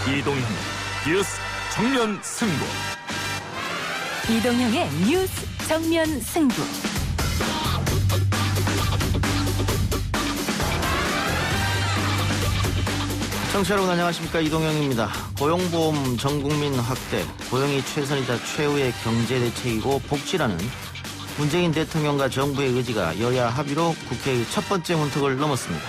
이동형 뉴스 정면 승부. 이동형의 뉴스 정면 승부. 청취자 여러분 안녕하십니까, 이동형입니다. 고용보험 전국민 확대, 고용이 최선이자 최후의 경제대책이고 복지라는 문재인 대통령과 정부의 의지가 여야 합의로 국회의 첫 번째 문턱을 넘었습니다.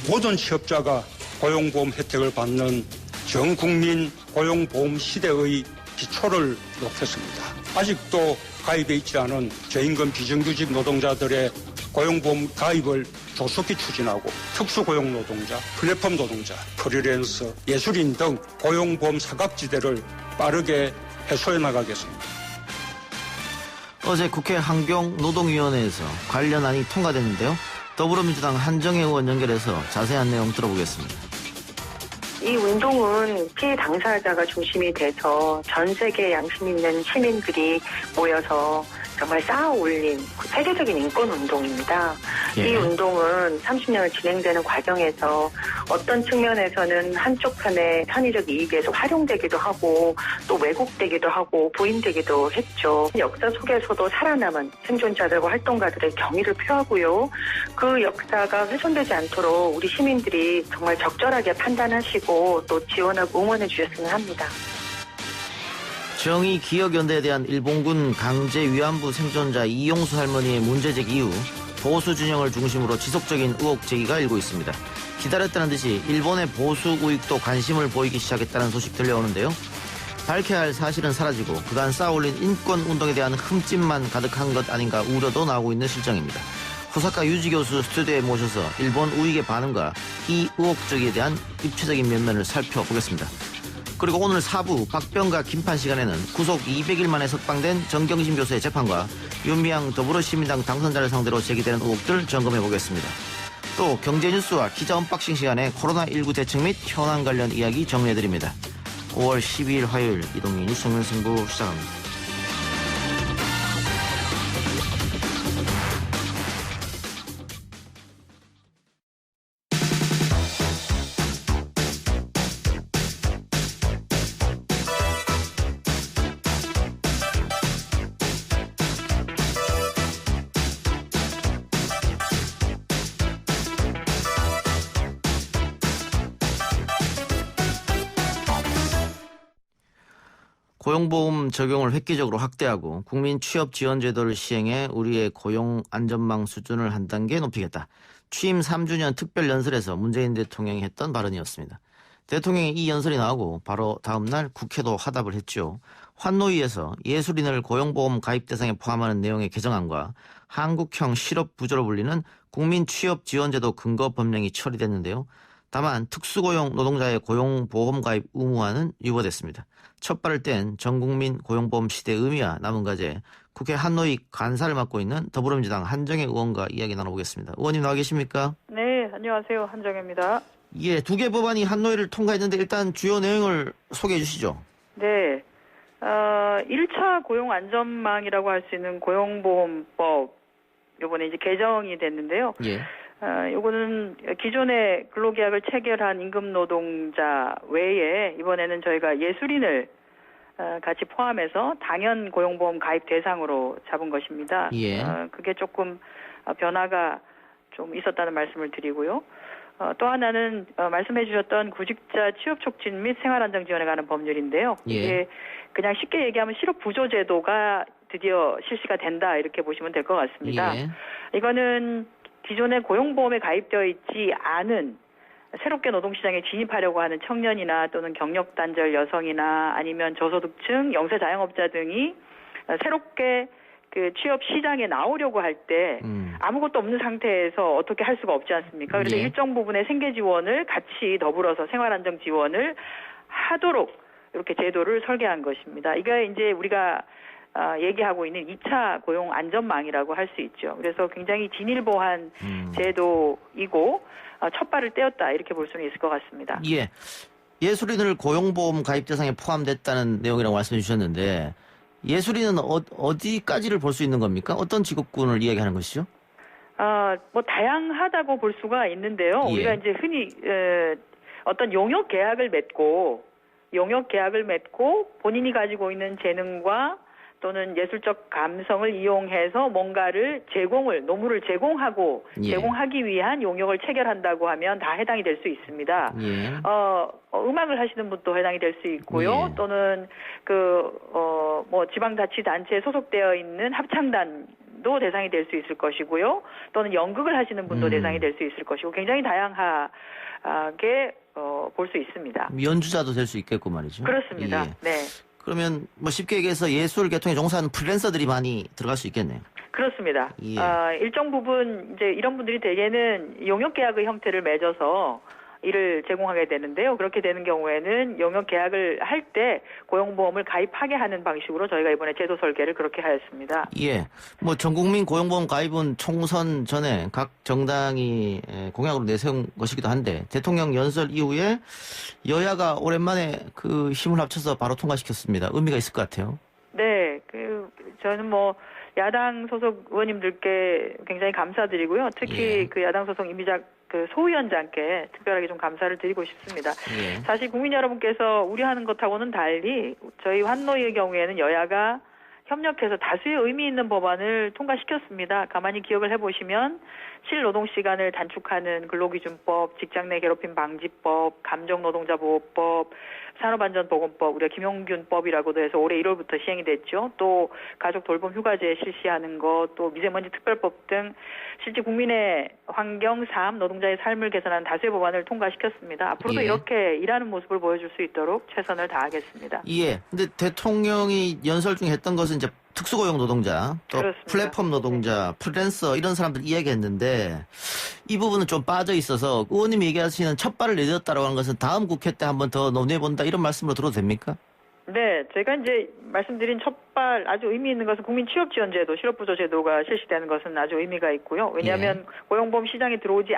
모든 취업자가 고용보험 혜택을 받는 전국민 고용보험 시대의 기초를 놓겠습니다. 아직도 가입해 있지 않은 저임금 비정규직 노동자들의 고용보험 가입을 조속히 추진하고 특수고용 노동자, 플랫폼 노동자, 프리랜서, 예술인 등 고용보험 사각지대를 빠르게 해소해 나가겠습니다. 어제 국회 환경노동위원회에서 관련안이 통과됐는데요. 더불어민주당 한정혜 의원 연결해서 자세한 내용 들어보겠습니다. 이 운동은 피해 당사자가 중심이 돼서 전 세계 양심 있는 시민들이 모여서 정말 쌓아 올린 세계적인 인권 운동입니다. 예. 이 운동은 30년을 진행되는 과정에서 어떤 측면에서는 한쪽 편의 편의적 이익에서 활용되기도 하고 또 왜곡되기도 하고 부인되기도 했죠. 역사 속에서도 살아남은 생존자들과 활동가들의 경의를 표하고요. 그 역사가 훼손되지 않도록 우리 시민들이 정말 적절하게 판단하시고 또 지원하고 응원해 주셨으면 합니다. 정의기억연대에 대한 일본군 강제 위안부 생존자 이용수 할머니의 문제제기 이후 보수 진영을 중심으로 지속적인 의혹 제기가 일고 있습니다. 기다렸다는 듯이 일본의 보수 우익도 관심을 보이기 시작했다는 소식 들려오는데요. 밝혀야 할 사실은 사라지고 그간 쌓아올린 인권운동에 대한 흠집만 가득한 것 아닌가 우려도 나오고 있는 실정입니다. 호사카 유지 교수 스튜디오에 모셔서 일본 우익의 반응과 이 의혹 제기에 대한 입체적인 면면을 살펴보겠습니다. 그리고 오늘 4부 박병가 김판 시간에는 구속 200일 만에 석방된 정경심 교수의 재판과 윤미향 더불어시민당 당선자를 상대로 제기되는 의혹들 점검해보겠습니다. 또 경제뉴스와 기자 언박싱 시간에 코로나19 대책 및 현안 관련 이야기 정리해드립니다. 5월 12일 화요일 이동희 뉴스 정면 승부 시작합니다. 고용보험 적용을 획기적으로 확대하고 국민 취업 지원 제도를 시행해 우리의 고용 안전망 수준을 한 단계 높이겠다. 취임 3주년 특별 연설에서 문재인 대통령이 했던 발언이었습니다. 대통령이 이 연설이 나오고 바로 다음 날 국회도 화답을 했죠. 환노위에서 예술인을 고용보험 가입 대상에 포함하는 내용의 개정안과 한국형 실업 부조로 불리는 국민 취업 지원 제도 근거 법령이 처리됐는데요. 다만 특수고용 노동자의 고용보험 가입 의무화는 유보됐습니다. 첫 발을 뗀 전국민 고용보험 시대의 의미와 남은 과제, 국회 한노위 간사를 맡고 있는 더불어민주당 한정혜 의원과 이야기 나눠보겠습니다. 의원님 나와 계십니까? 네, 안녕하세요. 한정혜입니다. 예, 두 개 법안이 한노위를 통과했는데 일단 주요 내용을 소개해 주시죠. 네, 1차 고용안전망이라고 할 수 있는 고용보험법, 이번에 이제 개정이 됐는데요. 예. 요거는 기존의 근로계약을 체결한 임금노동자 외에 이번에는 저희가 예술인을 같이 포함해서 당연 고용보험 가입 대상으로 잡은 것입니다. 예. 그게 조금 변화가 좀 있었다는 말씀을 드리고요. 또 하나는 말씀해 주셨던 구직자 취업 촉진 및 생활안정 지원에 관한 법률인데요. 예. 이게 그냥 쉽게 얘기하면 실업 부조 제도가 드디어 실시가 된다 이렇게 보시면 될 것 같습니다. 예. 이거는 기존에 고용보험에 가입되어 있지 않은 새롭게 노동시장에 진입하려고 하는 청년이나 또는 경력단절 여성이나 아니면 저소득층, 영세자영업자 등이 새롭게 그 취업 시장에 나오려고 할 때 아무것도 없는 상태에서 어떻게 할 수가 없지 않습니까? 그래서 예. 일정 부분의 생계 지원을 같이 더불어서 생활안정 지원을 하도록 이렇게 제도를 설계한 것입니다. 이게 이제 우리가 얘기하고 있는 2차 고용 안전망이라고 할 수 있죠. 그래서 굉장히 진일보한 제도이고 첫 발을 떼었다 이렇게 볼 수는 있을 것 같습니다. 예. 예술인을 고용보험 가입 대상에 포함됐다는 내용이라고 말씀해 주셨는데 예술인은 어디까지를 볼 수 있는 겁니까? 어떤 직업군을 이야기하는 것이죠? 뭐 다양하다고 볼 수가 있는데요. 예. 우리가 이제 흔히 어떤 용역 계약을 맺고 본인이 가지고 있는 재능과 또는 예술적 감성을 이용해서 뭔가를 노무를 예. 제공하기 위한 용역을 체결한다고 하면 다 해당이 될 수 있습니다. 예. 음악을 하시는 분도 해당이 될 수 있고요. 예. 또는 뭐 지방자치단체에 소속되어 있는 합창단도 대상이 될 수 있을 것이고요. 또는 연극을 하시는 분도 대상이 될 수 있을 것이고 굉장히 다양하게 볼 수 있습니다. 연주자도 될 수 있겠고 말이죠. 그렇습니다. 예. 네. 그러면 뭐 쉽게 얘기해서 예술 계통에 종사하는 프리랜서들이 많이 들어갈 수 있겠네요. 그렇습니다. 예. 일정 부분 이제 이런 분들이 대개는 용역 계약의 형태를 맺어서 일을 제공하게 되는데요. 그렇게 되는 경우에는 용역 계약을 할 때 고용보험을 가입하게 하는 방식으로 저희가 이번에 제도 설계를 그렇게 하였습니다. 예. 뭐 전국민 고용보험 가입은 총선 전에 각 정당이 공약으로 내세운 것이기도 한데 대통령 연설 이후에 여야가 오랜만에 그 힘을 합쳐서 바로 통과시켰습니다. 의미가 있을 것 같아요. 네. 저는 뭐 야당 소속 의원님들께 굉장히 감사드리고요. 특히 예. 그 야당 소속 이미작 소위원장께 특별하게 좀 감사를 드리고 싶습니다. 예. 사실 국민 여러분께서 우려하는 것하고는 달리 저희 환노위의 경우에는 여야가 협력해서 다수의 의미 있는 법안을 통과시켰습니다. 가만히 기억을 해보시면 실노동시간을 단축하는 근로기준법, 직장 내 괴롭힘 방지법, 감정노동자보호법, 산업안전보건법, 우리가 김용균법이라고도 해서 올해 1월부터 시행이 됐죠. 또 가족 돌봄 휴가제 실시하는 것, 또 미세먼지 특별법 등 실제 국민의 환경, 삶, 노동자의 삶을 개선하는 다수의 법안을 통과시켰습니다. 앞으로도 예. 이렇게 일하는 모습을 보여줄 수 있도록 최선을 다하겠습니다. 예. 근데 대통령이 연설 중에 했던 것은 이제 특수고용 노동자, 또 그렇습니다. 플랫폼 노동자, 프리랜서 이런 사람들 이야기했는데 이 부분은 좀 빠져 있어서 의원님이 얘기하시는 첫 발을 내딛었다라고 하는 것은 다음 국회 때 한 번 더 논의해본다 이런 말씀으로 들어도 됩니까? 네, 제가 이제 말씀드린 첫발 아주 의미 있는 것은 국민 취업지원제도, 실업부조 제도가 실시되는 것은 아주 의미가 있고요. 왜냐하면 고용보험 시장에 들어오지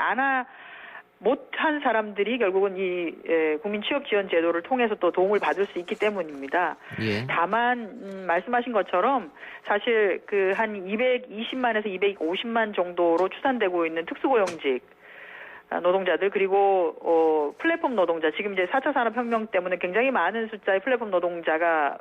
못한 사람들이 결국은 이 국민 취업지원 제도를 통해서 또 도움을 받을 수 있기 때문입니다. 예. 다만 말씀하신 것처럼 사실 그 한 220만에서 250만 정도로 추산되고 있는 특수고용직 노동자들 그리고 플랫폼 노동자 지금 이제 4차 산업혁명 때문에 굉장히 많은 숫자의 플랫폼 노동자가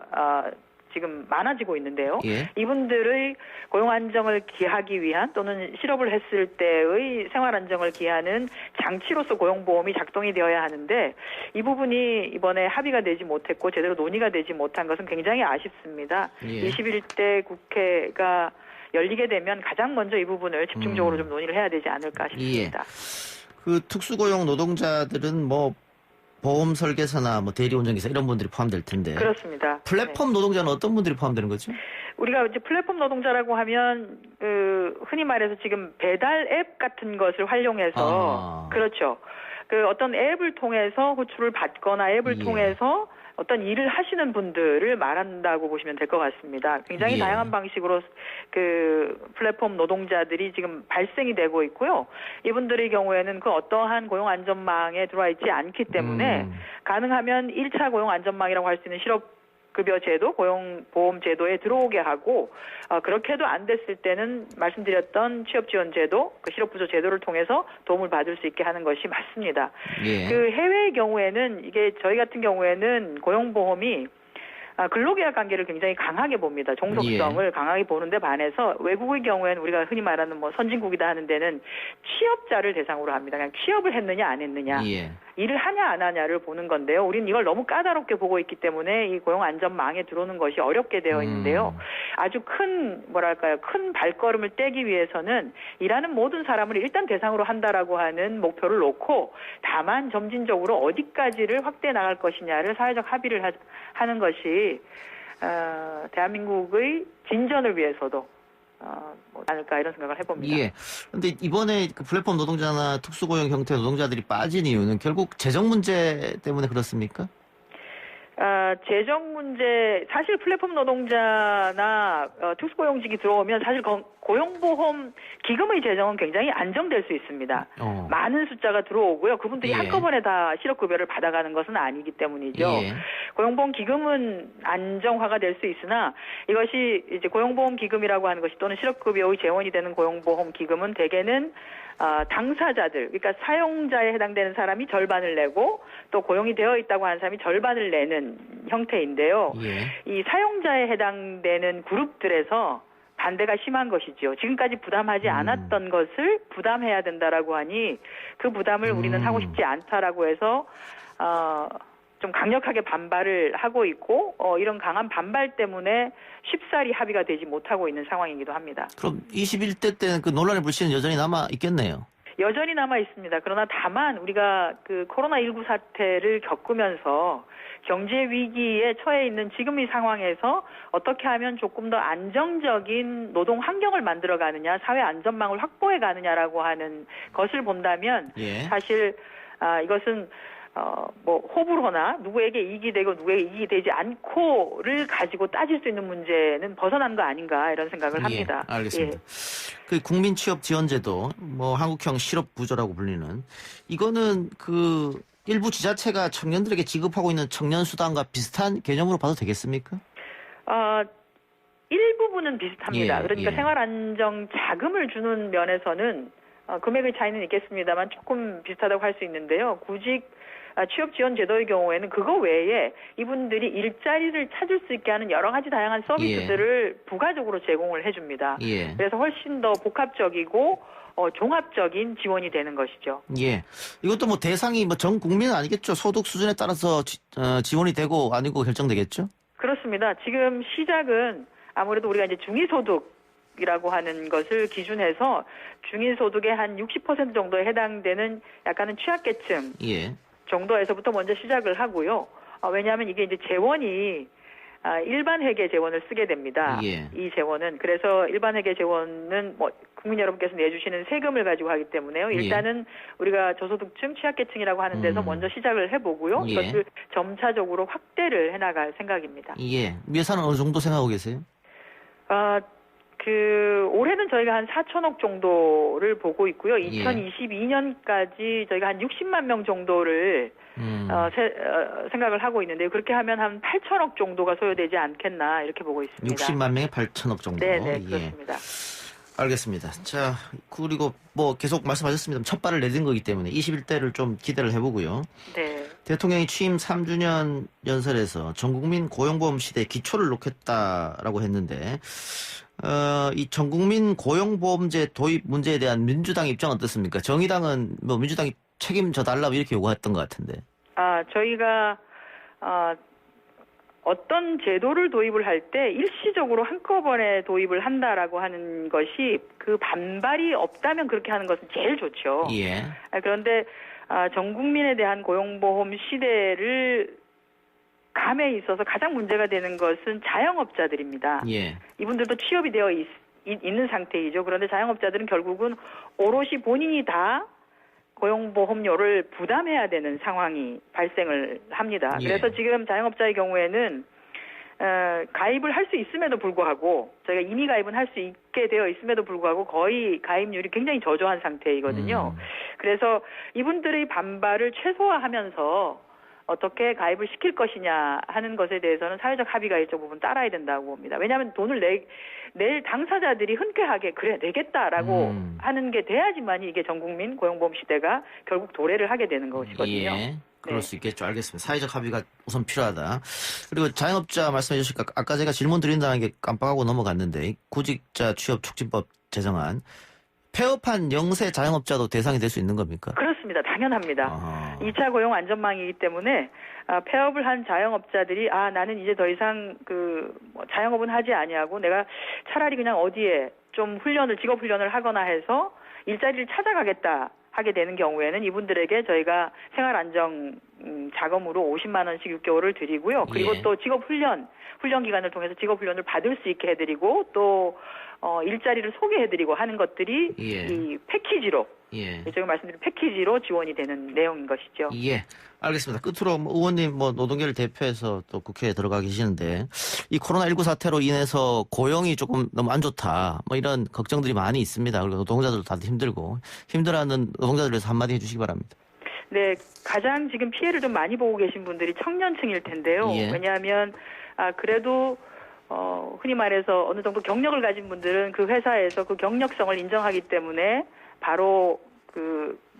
지금 많아지고 있는데요. 예. 이분들의 고용 안정을 기하기 위한 또는 실업을 했을 때의 생활 안정을 기하는 장치로서 고용보험이 작동이 되어야 하는데 이 부분이 이번에 합의가 되지 못했고 제대로 논의가 되지 못한 것은 굉장히 아쉽습니다. 예. 21대 국회가 열리게 되면 가장 먼저 이 부분을 집중적으로 좀 논의를 해야 되지 않을까 싶습니다. 그 특수고용 노동자들은 뭐 보험 설계사나 뭐 대리 운전기사 이런 분들이 포함될 텐데. 그렇습니다. 플랫폼 노동자는 어떤 분들이 포함되는 거죠? 우리가 이제 플랫폼 노동자라고 하면 흔히 말해서 지금 배달 앱 같은 것을 활용해서 그렇죠. 어떤 앱을 통해서 호출을 받거나 앱을 예. 통해서 어떤 일을 하시는 분들을 말한다고 보시면 될 것 같습니다. 굉장히 예. 다양한 방식으로 플랫폼 노동자들이 지금 발생이 되고 있고요. 이분들의 경우에는 그 어떠한 고용 안전망에 들어와 있지 않기 때문에 가능하면 1차 고용 안전망이라고 할 수 있는 실업급여 제도, 고용보험 제도에 들어오게 하고 그렇게도 안 됐을 때는 말씀드렸던 취업지원제도, 실업부조 제도를 통해서 도움을 받을 수 있게 하는 것이 맞습니다. 예. 해외의 경우에는 이게 저희 같은 경우에는 고용보험이 근로계약 관계를 굉장히 강하게 봅니다. 종속성을 강하게 보는데 반해서 외국의 경우에는 우리가 흔히 말하는 뭐 선진국이다 하는 데는 취업자를 대상으로 합니다. 그냥 취업을 했느냐 안 했느냐. 예. 일을 하냐 안 하냐를 보는 건데요. 우리는 이걸 너무 까다롭게 보고 있기 때문에 이 고용 안전망에 들어오는 것이 어렵게 되어 있는데요. 아주 큰 발걸음을 떼기 위해서는 일하는 모든 사람을 일단 대상으로 한다라고 하는 목표를 놓고 다만 점진적으로 어디까지를 확대해 나갈 것이냐를 사회적 합의를 하는 것이 대한민국의 진전을 위해서도 않을까 이런 생각을 해봅니다. 예. 근데 이번에 그 플랫폼 노동자나 특수고용 형태 노동자들이 빠진 이유는 결국 재정 문제 때문에 그렇습니까? 재정 문제, 사실 플랫폼 노동자나 특수고용직이 들어오면 사실 고용보험 기금의 재정은 굉장히 안정될 수 있습니다. 많은 숫자가 들어오고요. 그분들이 예. 한꺼번에 다 실업급여를 받아가는 것은 아니기 때문이죠. 예. 고용보험 기금은 안정화가 될 수 있으나 이것이 이제 고용보험 기금이라고 하는 것이 또는 실업급여의 재원이 되는 고용보험 기금은 대개는 당사자들, 그러니까 사용자에 해당되는 사람이 절반을 내고 또 고용이 되어 있다고 하는 사람이 절반을 내는 형태인데요. 예. 이 사용자에 해당되는 그룹들에서 반대가 심한 것이죠. 지금까지 부담하지 않았던 것을 부담해야 된다라고 하니 그 부담을 우리는 하고 싶지 않다라고 해서 좀 강력하게 반발을 하고 있고 이런 강한 반발 때문에 쉽사리 합의가 되지 못하고 있는 상황이기도 합니다. 그럼 21대 때는 그 논란의 불씨는 여전히 남아 있겠네요. 여전히 남아 있습니다. 그러나 다만 우리가 그 코로나19 사태를 겪으면서 경제 위기에 처해 있는 지금 이 상황에서 어떻게 하면 조금 더 안정적인 노동 환경을 만들어 가느냐, 사회 안전망을 확보해 가느냐라고 하는 것을 본다면 예. 사실 이것은 호불호나 누구에게 이익이 되고 누구에게 이익이 되지 않고를 가지고 따질 수 있는 문제는 벗어난 거 아닌가 이런 생각을 합니다. 예, 알겠습니다. 예. 그 국민 취업 지원제도, 한국형 실업 부조라고 불리는 이거는 그 일부 지자체가 청년들에게 지급하고 있는 청년 수당과 비슷한 개념으로 봐도 되겠습니까? 일부분은 비슷합니다. 예, 그러니까 예. 생활 안정 자금을 주는 면에서는 금액의 차이는 있겠습니다만 조금 비슷하다고 할 수 있는데요. 구직 취업 지원 제도의 경우에는 그거 외에 이분들이 일자리를 찾을 수 있게 하는 여러 가지 다양한 서비스들을 부가적으로 제공을 해줍니다. 예. 그래서 훨씬 더 복합적이고 종합적인 지원이 되는 것이죠. 예. 이것도 뭐 대상이 전 국민은 아니겠죠. 소득 수준에 따라서 지원이 되고 아니고 결정되겠죠. 그렇습니다. 지금 시작은 아무래도 우리가 이제 중위소득이라고 하는 것을 기준해서 중위소득의 한 60% 정도에 해당되는 약간은 취약계층 예. 정도에서부터 먼저 시작을 하고요. 왜냐하면 이게 이제 재원이 일반 회계 재원을 쓰게 됩니다. 예. 이 재원은. 그래서 일반 회계 재원은 국민 여러분께서 내주시는 세금을 가지고 하기 때문에요. 일단은 우리가 저소득층, 취약계층이라고 하는 데서 먼저 시작을 해보고요. 예. 이것을 점차적으로 확대를 해나갈 생각입니다. 예. 예산은 어느 정도 생각하고 계세요? 올해는 저희가 한 4천억 정도를 보고 있고요. 예. 2022년까지 저희가 한 60만 명 정도를 생각을 하고 있는데요. 그렇게 하면 한 8천억 정도가 소요되지 않겠나 이렇게 보고 있습니다. 60만 명에 8천억 정도. 네, 예. 그렇습니다. 알겠습니다. 자, 그리고 계속 말씀하셨습니다. 첫 발을 내딘 거기 때문에 21대를 좀 기대를 해보고요. 네. 대통령이 취임 3주년 연설에서 전국민 고용보험 시대 기초를 놓겠다라고 했는데 이 전국민 고용보험제 도입 문제에 대한 민주당 입장은 어떻습니까? 정의당은 민주당이 책임져 달라고 이렇게 요구했던 것 같은데. 저희가 어떤 제도를 도입을 할 때 일시적으로 한꺼번에 도입을 한다라고 하는 것이 그 반발이 없다면 그렇게 하는 것은 제일 좋죠. 예. 그런데 전 국민에 대한 고용보험 시대를 감에 있어서 가장 문제가 되는 것은 자영업자들입니다. 예. 이분들도 취업이 되어 있는 상태이죠. 그런데 자영업자들은 결국은 오롯이 본인이 다 고용보험료를 부담해야 되는 상황이 발생을 합니다. 예. 그래서 지금 자영업자의 경우에는 가입을 할 수 있음에도 불구하고 저희가 임의 가입은 할 수 있게 되어 있음에도 불구하고 거의 가입률이 굉장히 저조한 상태이거든요. 그래서 이분들의 반발을 최소화하면서 어떻게 가입을 시킬 것이냐 하는 것에 대해서는 사회적 합의가 일정 부분 따라야 된다고 봅니다. 왜냐하면 돈을 낼 당사자들이 흔쾌하게 그래 내겠다라고 하는 게 돼야지만이 이게 전국민 고용보험 시대가 결국 도래를 하게 되는 것이거든요. 예. 그럴 네. 수 있겠죠. 알겠습니다. 사회적 합의가 우선 필요하다. 그리고 자영업자 말씀해 주시니까 아까 제가 질문 드린다는 게 깜빡하고 넘어갔는데 구직자 취업 촉진법 제정안 폐업한 영세 자영업자도 대상이 될 수 있는 겁니까? 그렇습니다. 당연합니다. 2차 고용 안전망이기 때문에 폐업을 한 자영업자들이 나는 이제 더 이상 자영업은 하지 아니하고 내가 차라리 그냥 어디에 좀 직업 훈련을 하거나 해서 일자리를 찾아가겠다 하게 되는 경우에는 이분들에게 저희가 생활 안정 자금으로 50만 원씩 6개월을 드리고요. 그리고 예. 또 직업 훈련 기간을 통해서 직업 훈련을 받을 수 있게 해드리고 또 일자리를 소개해드리고 하는 것들이 예. 이 패키지로 예. 제가 말씀드린 패키지로 지원이 되는 내용인 것이죠. 예. 알겠습니다. 끝으로 의원님 노동계를 대표해서 또 국회에 들어가 계시는데 이 코로나19 사태로 인해서 고용이 조금 너무 안 좋다. 이런 걱정들이 많이 있습니다. 그리고 노동자들도 다들 힘들고 힘들어하는 노동자들 위해서 한마디 해주시기 바랍니다. 네, 가장 지금 피해를 좀 많이 보고 계신 분들이 청년층일 텐데요. 예. 왜냐하면 그래도 흔히 말해서 어느 정도 경력을 가진 분들은 그 회사에서 그 경력성을 인정하기 때문에 바로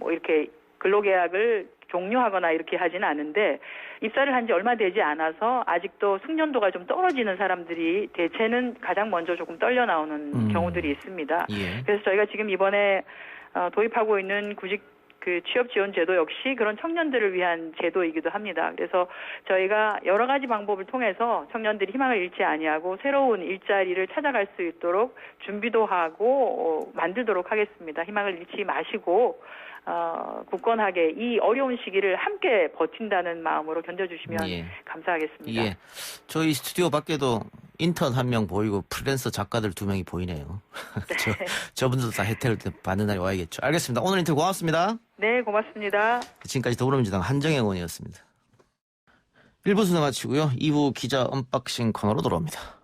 이렇게 근로계약을 종료하거나 이렇게 하지는 않은데 입사를 한 지 얼마 되지 않아서 아직도 숙련도가 좀 떨어지는 사람들이 대체는 가장 먼저 조금 떨려 나오는 경우들이 있습니다. 예. 그래서 저희가 지금 이번에 도입하고 있는 구직 취업 지원 제도 역시 그런 청년들을 위한 제도이기도 합니다. 그래서 저희가 여러 가지 방법을 통해서 청년들이 희망을 잃지 아니하고 새로운 일자리를 찾아갈 수 있도록 준비도 하고 만들도록 하겠습니다. 희망을 잃지 마시고 굳건하게 이 어려운 시기를 함께 버틴다는 마음으로 견뎌주시면 예. 감사하겠습니다. 예. 저희 스튜디오 밖에도 인턴 1명 보이고 프리랜서 작가들 2명이 보이네요. 저분들도 다 혜택을 받는 날이 와야겠죠. 알겠습니다. 오늘 인터뷰 고맙습니다. 네, 고맙습니다. 지금까지 더불어민주당 한정혜 의원이었습니다. 1부 순서 마치고요. 2부 기자 언박싱 코너로 돌아옵니다.